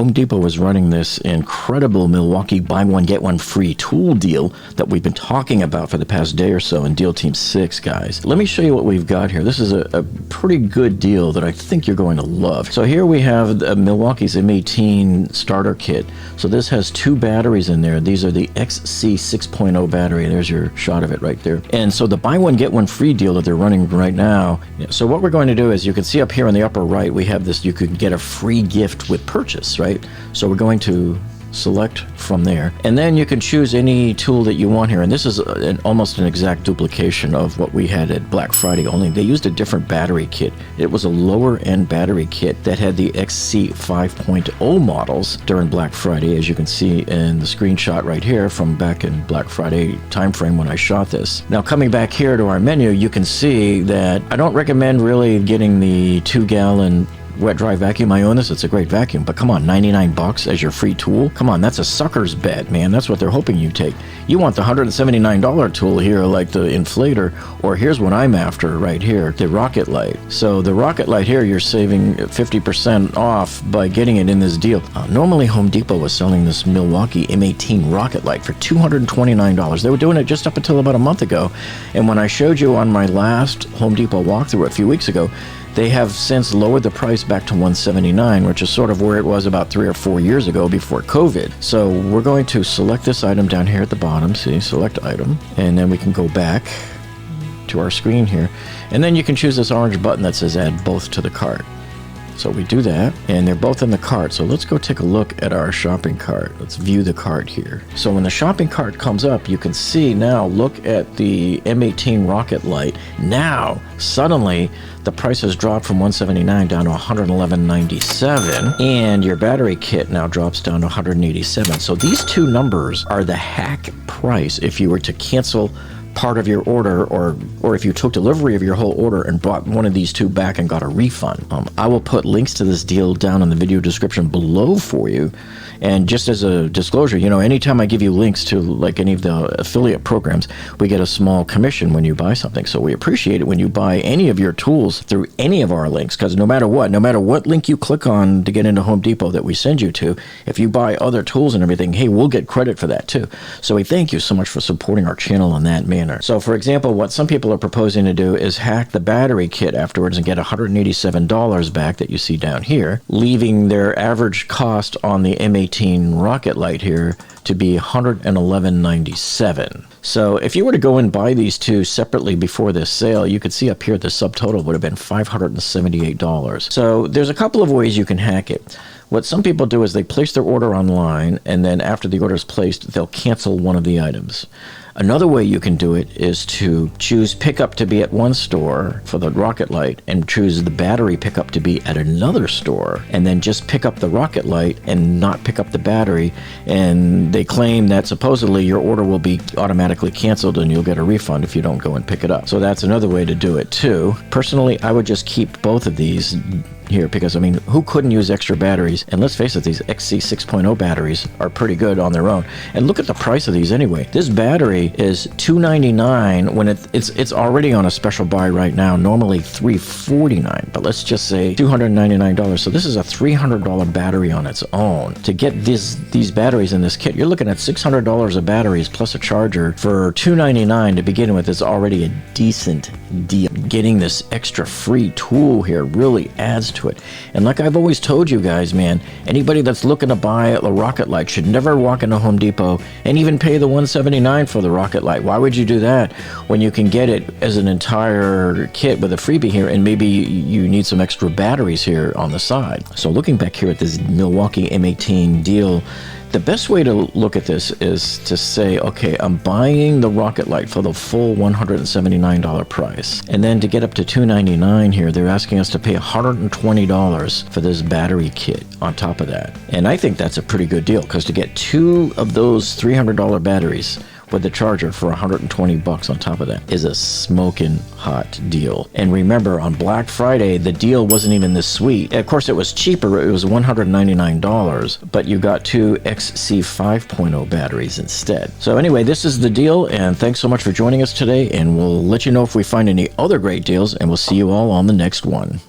Home Depot is running this incredible Milwaukee buy one get one free tool deal that we've been talking about for the past day or so in Deal Team 6, guys. Let me show you what we've got here. This is a pretty good deal that I think you're going to love. So here we have Milwaukee's M18 starter kit. So this has 2 batteries in there. These are the XC6.0 battery. There's your shot of it right there. And so the buy one get one free deal that they're running right now. So what we're going to do is, you can see up here in the upper right, we have this, you could get a free gift with purchase, right? So we're going to select from there, and then you can choose any tool that you want here. And this is almost an exact duplication of what we had at Black Friday, only they used a different battery kit. It was a lower end battery kit that had the XC 5.0 models during Black Friday, as you can see in the screenshot right here from back in Black Friday timeframe when I shot this. Now coming back here to our menu, you can see that I don't recommend really getting the 2-gallon wet dry vacuum. I own this, it's a great vacuum, but come on, 99 bucks as your free tool? Come on, that's a sucker's bet, man. That's what they're hoping you take. You want the $179 tool here, like the inflator, or here's what I'm after right here, the Rocket Light. So the Rocket Light here, you're saving 50% off by getting it in this deal. Normally Home Depot was selling this Milwaukee M18 Rocket Light for $229. They were doing it just up until about a month ago, and when I showed you on my last Home Depot walkthrough a few weeks ago, they have since lowered the price back to $179, which is sort of where it was about 3 or 4 years ago before COVID. So we're going to select this item down here at the bottom. See, select item, and then we can go back to our screen here, and then you can choose this orange button that says add both to the cart. So we do that, and they're both in the cart. So let's go take a look at our shopping cart. Let's view the cart here. So when the shopping cart comes up, you can see now, look at the M18 Rocket Light. Now, suddenly, the price has dropped from $179 down to $111.97, and your battery kit now drops down to $187. So these two numbers are the hack price if you were to cancel part of your order, or if you took delivery of your whole order and brought one of these two back and got a refund. I will put links to this deal down in the video description below for you. And just as a disclosure, you know, anytime I give you links to like any of the affiliate programs, we get a small commission when you buy something. So we appreciate it when you buy any of your tools through any of our links, because no matter what link you click on to get into Home Depot that we send you to, if you buy other tools and everything, hey, we'll get credit for that too. So we thank you so much for supporting our channel in that manner. So for example, what some people are proposing to do is hack the battery kit afterwards and get $187 back that you see down here, leaving their average cost on the M18 Rocket Light here to be $111.97. So if you were to go and buy these two separately before this sale, you could see up here the subtotal would have been $578. So there's a couple of ways you can hack it. What some people do is they place their order online, and then after the order is placed, they'll cancel one of the items. Another way you can do it is to choose pickup to be at one store for the Rocket Light and choose the battery pickup to be at another store, and then just pick up the Rocket Light and not pick up the battery, and they claim that supposedly your order will be automatically canceled and you'll get a refund if you don't go and pick it up. So that's another way to do it too. Personally, I would just keep both of these here, because I mean, who couldn't use extra batteries? And let's face it, these XC 6.0 batteries are pretty good on their own. And look at the price of these anyway. This battery is $299 when it's already on a special buy right now, normally $349, but let's just say $299. So this is a $300 battery on its own. To get these batteries in this kit, you're looking at $600 of batteries plus a charger for $299 to begin with. Is already a decent deal. Getting this extra free tool here really adds to it. And like I've always told you guys, man, anybody that's looking to buy a Rocket Light should never walk into Home Depot and even pay the $179 for the Rocket Light. Why would you do that when you can get it as an entire kit with a freebie here, and maybe you need some extra batteries here on the side? So looking back here at this Milwaukee M18 deal, the best way to look at this is to say, okay, I'm buying the Rocket Light for the full $179 price. And then to get up to $299 here, they're asking us to pay $120 for this battery kit on top of that. And I think that's a pretty good deal, because to get two of those $300 batteries with the charger for 120 bucks on top of that is a smoking hot deal. And remember, on Black Friday, the deal wasn't even this sweet. Of course, it was cheaper. It was $199, but you got two XC 5.0 batteries instead. So anyway, this is the deal, and thanks so much for joining us today, and we'll let you know if we find any other great deals, and we'll see you all on the next one.